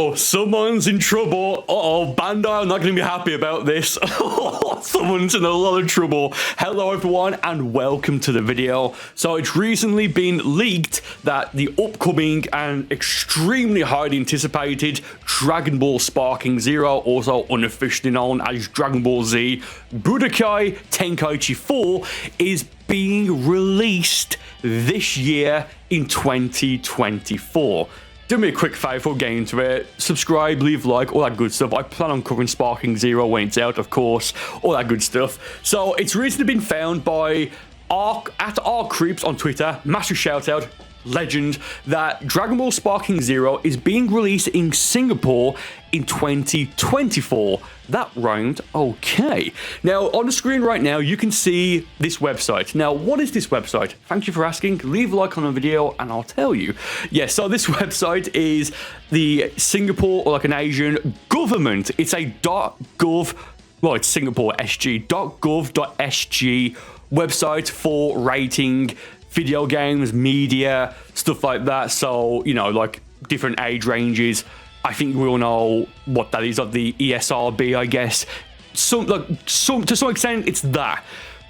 Uh-oh, someone's in trouble. Uh-oh, Bandai are not going to be happy about this. Someone's in a lot of trouble. Hello everyone and welcome to the video. So it's recently been leaked that the upcoming and extremely highly anticipated Dragon Ball Sparking Zero, also unofficially known as Dragon Ball Z Budokai Tenkaichi 4, is being released this year in 2024. Do me a quick favour, get into it. Subscribe, leave a like, all that good stuff. I plan on covering Sparking Zero when it's out, of course. All that good stuff. So it's recently been found by @RCreeps on Twitter. Massive shout out, legend, that Dragon Ball Sparking Zero is being released in Singapore in 2024. That rhymed. Okay. Now, on the screen right now, you can see this website. Now, what is this website? Thank you for asking. Leave a like on the video and I'll tell you. Yeah, so this website is the Singapore, or like an Asian government. It's a .gov, well, it's Singapore SG, .gov.sg website for rating video games, media, stuff like that. So, you know, like different age ranges. I think we all know what that is, like the ESRB, I guess. To some extent, it's that.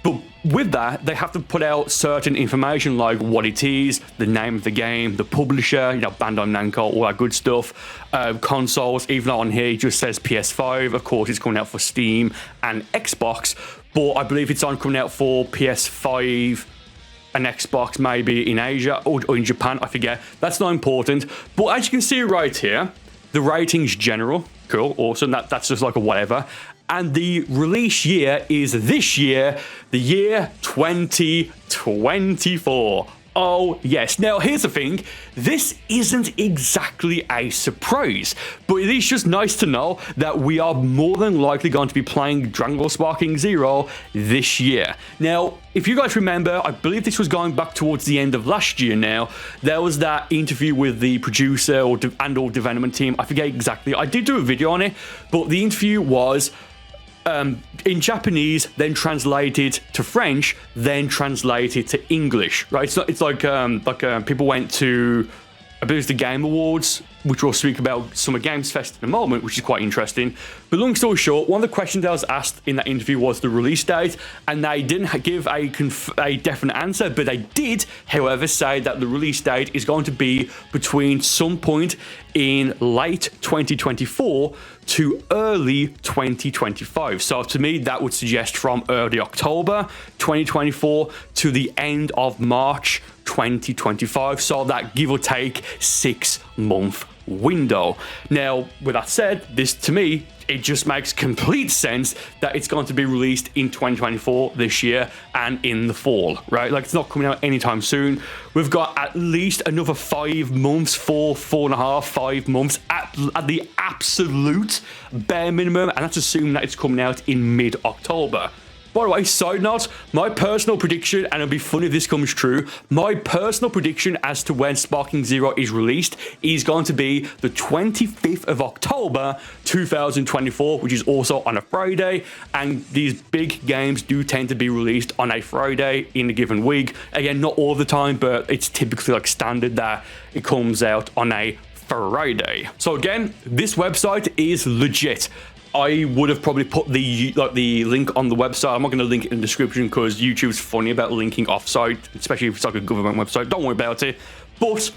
But with that, they have to put out certain information like what it is, the name of the game, the publisher, you know, Bandai Namco, all that good stuff. Consoles, even though on here it just says PS5. Of course, it's coming out for Steam and Xbox. But I believe it's coming out for PS5 and Xbox, maybe in Asia or in Japan, I forget. That's not important. But as you can see right here, the rating's general. Cool, awesome. That's just like a whatever. And the release year is this year, the year 2024. Oh, yes. Now, here's the thing. This isn't exactly a surprise, but it is just nice to know that we are more than likely going to be playing Dragon Ball Sparking Zero this year. Now, if you guys remember, I believe this was going back towards the end of last year now, there was that interview with the producer or development team. I forget exactly. I did do a video on it, but the interview was in Japanese, then translated to French, then translated to English, right? It's like people went to, I believe it's the Game Awards, which we'll speak about Summer Games Fest in a moment, which is quite interesting. But long story short, one of the questions that was asked in that interview was the release date, and they didn't give a definite answer, but they did, however, say that the release date is going to be between some point in late 2024 to early 2025. So to me, that would suggest from early October 2024 to the end of March 2025. So that give or take 6-month window. Now, with that said, this to me, it just makes complete sense that it's going to be released in 2024 this year and in the fall, right? Like, it's not coming out anytime soon. We've got at least another 5 months, 5 months at the absolute bare minimum, and that's assuming that it's coming out in mid-October. By the way, side note, my personal prediction, and it'll be funny if this comes true, my personal prediction as to when Sparking Zero is released is going to be the 25th of October 2024, which is also on a Friday, and these big games do tend to be released on a Friday in a given week. Again, not all the time, but it's typically like standard that it comes out on a Friday. So again, this website is legit. I would have probably put the link on the website. I'm not going to link it in the description because YouTube's funny about linking off-site, especially if it's like a government website. Don't worry about it. But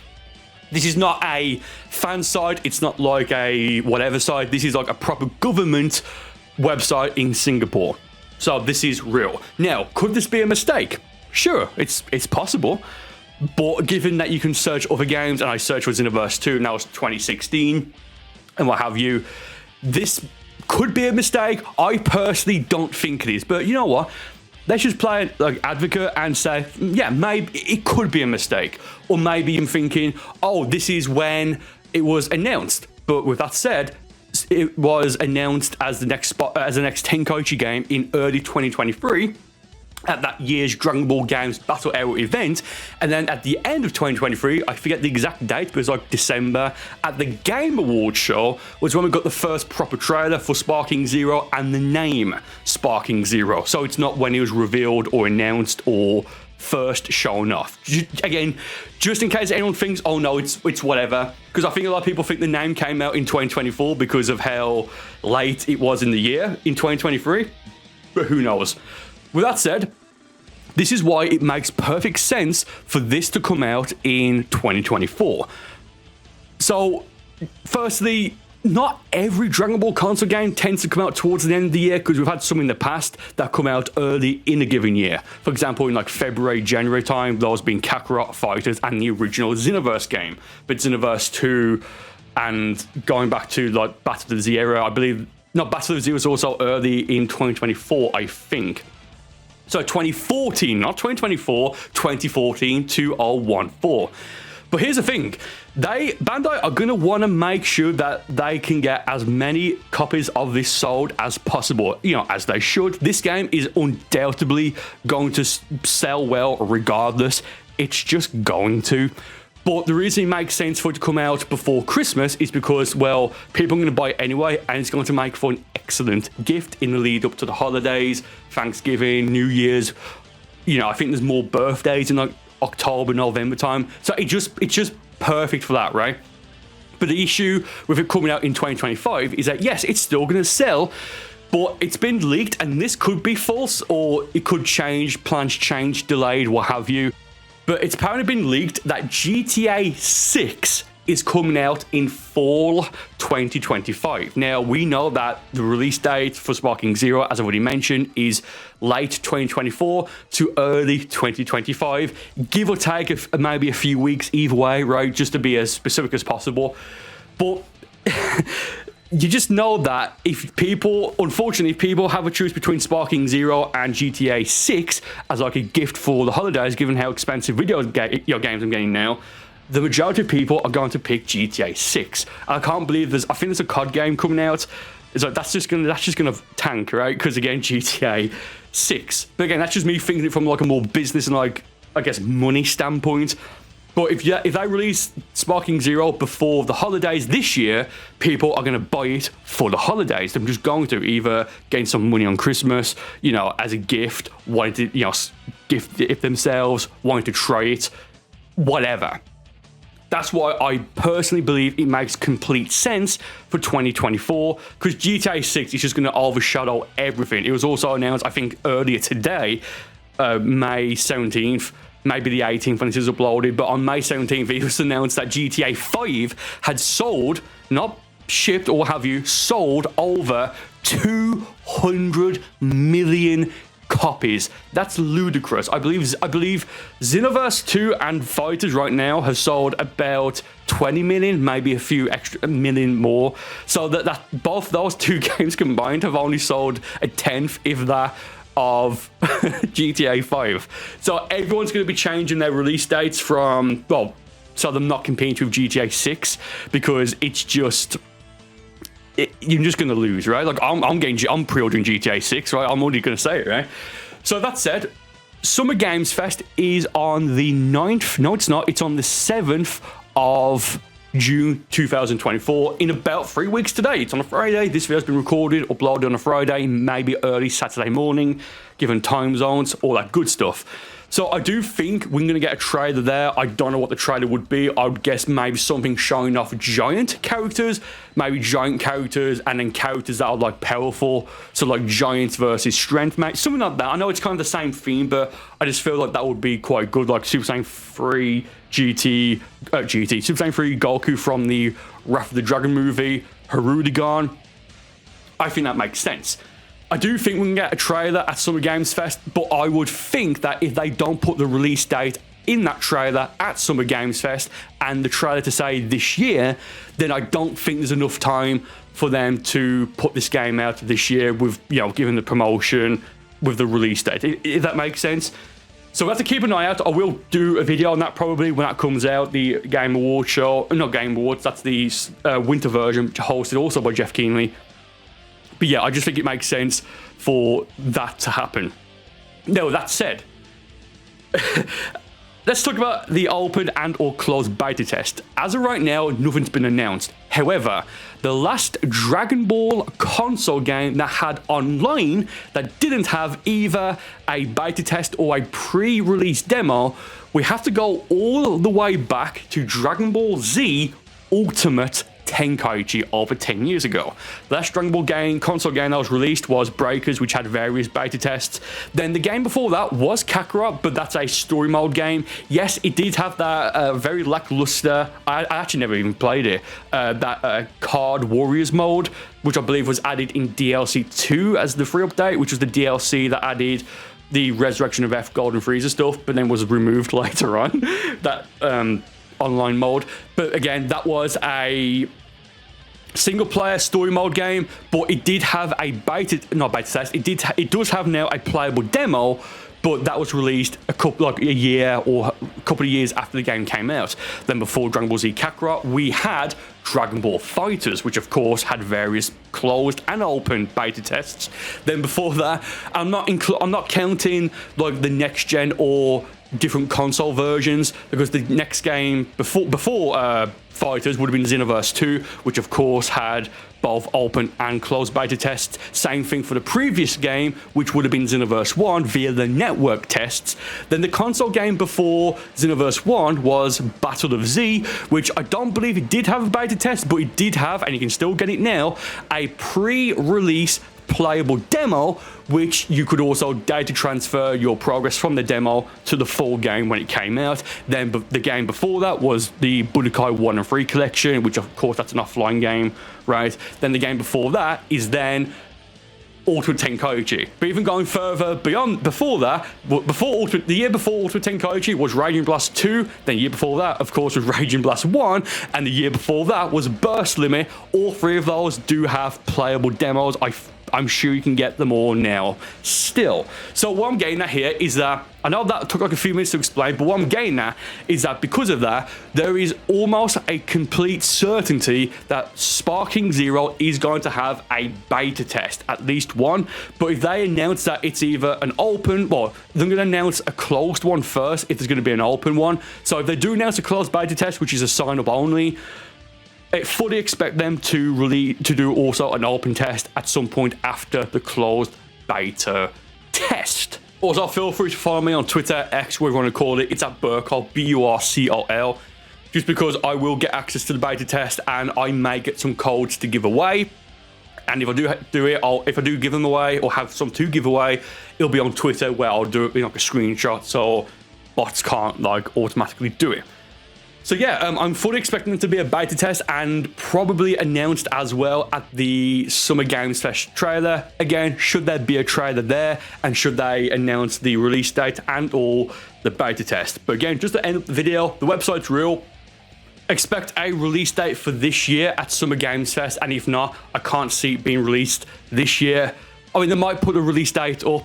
this is not a fan site. It's not like a whatever site. This is like a proper government website in Singapore. So this is real. Now, could this be a mistake? Sure, it's possible. But given that you can search other games, and I searched for Xenoverse 2, now it's 2016, and what have you, this could be a mistake. I personally don't think it is, but you know what? Let's just play like advocate and say, yeah, maybe it could be a mistake, or maybe I'm thinking, oh, this is when it was announced. But with that said, it was announced as the next Tenkaichi game in early 2023. At that year's Dragon Ball Games Battle Hour event, and then at the end of 2023, I forget the exact date, but it was like December, at the Game Awards show was when we got the first proper trailer for Sparking Zero and the name Sparking Zero. So it's not when it was revealed or announced or first shown off. Again, just in case anyone thinks, oh no, it's whatever, because I think a lot of people think the name came out in 2024 because of how late it was in the year in 2023, but who knows. With that said, this is why it makes perfect sense for this to come out in 2024. So, firstly, not every Dragon Ball console game tends to come out towards the end of the year, because we've had some in the past that come out early in a given year. For example, in like February, January time, those being Kakarot, FighterZ, and the original Xenoverse game. But Xenoverse 2 and going back to like Battle of the Z era, I believe, no, Battle of the Z was also early in 2024, I think. So 2014, not 2024, 2014, 2014. But here's the thing, Bandai are going to want to make sure that they can get as many copies of this sold as possible, you know, as they should. This game is undoubtedly going to sell well regardless. It's just going to. But the reason it makes sense for it to come out before Christmas is because, well, people are going to buy it anyway, and it's going to make for an excellent gift in the lead up to the holidays, Thanksgiving, New Year's. You know, I think there's more birthdays in like October, November time. So it's just perfect for that, right? But the issue with it coming out in 2025 is that, yes, it's still going to sell, but it's been leaked, and this could be false, or it could change, plans change, delayed, what have you. But it's apparently been leaked that GTA 6 is coming out in fall 2025. Now, we know that the release date for Sparking Zero, as I've already mentioned, is late 2024 to early 2025, give or take maybe a few weeks either way, right? Just to be as specific as possible. But you just know that unfortunately, if people have a choice between Sparking Zero and GTA 6 as like a gift for the holidays, given how expensive video games I'm getting now, the majority of people are going to pick GTA 6. I can't believe I think there's a COD game coming out. It's like that's just gonna tank, right? Because again, GTA 6. But again, that's just me thinking it from like a more business and like, I guess, money standpoint. But if they release Sparking Zero before the holidays this year, people are going to buy it for the holidays. They're just going to either gain some money on Christmas, you know, as a gift, wanting to, you know, gift it themselves, wanting to try it, whatever. That's why I personally believe it makes complete sense for 2024, because GTA 6 is just going to overshadow everything. It was also announced, I think, earlier today, May 17th, maybe the 18th when this is uploaded, but on May 17th, it was announced that GTA 5 had sold, not shipped or what have you, sold over 200 million copies. That's ludicrous. I believe Xenoverse 2 and FighterZ right now have sold about 20 million, maybe a few extra million more. So that both those two games combined have only sold a tenth, if that, of GTA 5. So everyone's going to be changing their release dates from, well, so them not competing with GTA 6, because it's just, you're just going to lose, right? Like, I'm pre-ordering GTA 6, right? I'm already going to say it, right? So that said, Summer Games Fest is on the 9th. No, it's not. It's on the 7th of June 2024, in about 3 weeks today. It's on a Friday. This video has been recorded, uploaded on a Friday, maybe early Saturday morning, given time zones, all that good stuff. So I do think we're going to get a trailer there. I don't know what the trailer would be. I would guess maybe something showing off giant characters, and then characters that are like powerful. So like giants versus strength, mate. Something like that. I know it's kind of the same theme, but I just feel like that would be quite good. Like Super Saiyan 3 Super Saiyan 3 Goku from the Wrath of the Dragon movie, Harudigan. I think that makes sense. I do think we can get a trailer at Summer Games Fest, but I would think that if they don't put the release date in that trailer at Summer Games Fest and the trailer to say this year, then I don't think there's enough time for them to put this game out this year with, you know, given the promotion with the release date, if that makes sense. So we have to keep an eye out. I will do a video on that probably when that comes out, the Game Awards show. Not Game Awards, that's the winter version, hosted also by Jeff Keighley. But yeah, I just think it makes sense for that to happen. Now, that said, let's talk about the open and or closed beta test. As of right now, nothing's been announced. However, the last Dragon Ball console game that had online that didn't have either a beta test or a pre-release demo, we have to go all the way back to Dragon Ball Z Ultimate Tenkaichi over 10 years ago. The last Dragon Ball console game that was released was Breakers, which had various beta tests. Then the game before that was Kakarot, but that's a story mode game. Yes, it did have that very lackluster, I actually never even played it, that Card Warriors mode, which I believe was added in DLC 2 as the free update, which was the DLC that added the Resurrection of F Golden Frieza stuff, but then was removed later on, that online mode. But again, that was a single player story mode game, but it did have a not beta test, it does have now a playable demo, but that was released a year or a couple of years after the game came out. Then before Dragon Ball Z Kakarot, we had Dragon Ball FighterZ, which of course had various closed and open beta tests. Then before that, I'm not counting like the next gen or different console versions, because the next game before FighterZ would have been Xenoverse 2, which of course had both open and closed beta tests. Same thing for the previous game, which would have been Xenoverse 1 via the network tests. Then the console game before Xenoverse 1 was Battle of Z, which I don't believe it did have a beta test, but it did have, and you can still get it now, a pre-release playable demo, which you could also data transfer your progress from the demo to the full game when it came out. Then the game before that was the Budokai 1 and 3 collection, which of course that's an offline game, right? Then the game before that is then Ultimate Tenkaichi. But even going further beyond, before that, the year before Ultimate Tenkaichi was Raging Blast 2, then the year before that, of course, was Raging Blast 1, and the year before that was Burst Limit. All three of those do have playable demos. I'm sure you can get them all now still. So what I'm getting at here is that, I know that took like a few minutes to explain, but what I'm getting at is that because of that, there is almost a complete certainty that Sparking Zero is going to have a beta test, at least one. But if they announce that it's either an open, well, they're going to announce a closed one first if there's going to be an open one. So if they do announce a closed beta test, which is a sign-up only, I fully expect them to do also an open test at some point after the closed beta test. Also, feel free to follow me on Twitter, X, whatever you want to call it. It's at Burcol, Burcol, just because I will get access to the beta test and I may get some codes to give away. And if I do it, if I do give them away or have some to give away, it'll be on Twitter where I'll do it in like a screenshot so bots can't like automatically do it. So yeah, I'm fully expecting it to be a beta test and probably announced as well at the Summer Games Fest trailer. Again, should there be a trailer there and should they announce the release date and or the beta test. But again, just to end up the video, the website's real. Expect a release date for this year at Summer Games Fest, and if not, I can't see it being released this year. I mean, they might put a release date up,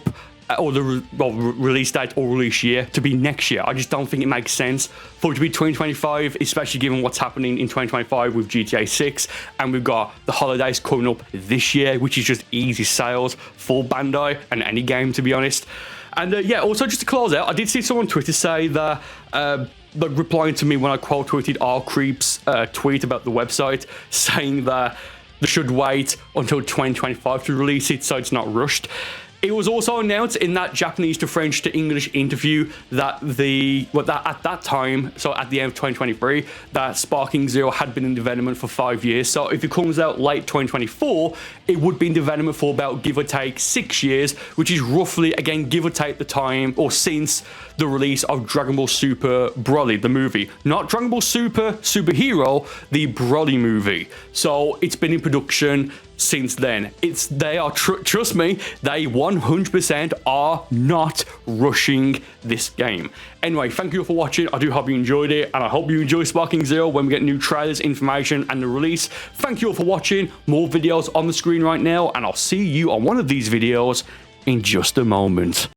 or the release date or release year to be next year. I just don't think it makes sense for it to be 2025, especially given what's happening in 2025 with GTA 6, and we've got the holidays coming up this year, which is just easy sales for Bandai and any game, to be honest. And yeah, also just to close out, I did see someone on Twitter say that, replying to me when I quote tweeted R Creep's tweet about the website, saying that they should wait until 2025 to release it so it's not rushed. It was also announced in that Japanese to French to English interview that at that time, so at the end of 2023, that Sparking Zero had been in development for 5 years. So if it comes out late 2024, it would be in development for about give or take 6 years, which is roughly, again, give or take the time or since the release of Dragon Ball Super Broly, the movie. Not Dragon Ball Super Superhero, the Broly movie. So it's been in production since then. Trust me, they 100% are not rushing this game. Anyway, thank you all for watching. I do hope you enjoyed it, and I hope you enjoy Sparking Zero when we get new trailers, information, and the release. Thank you all for watching. More videos on the screen right now, and I'll see you on one of these videos in just a moment.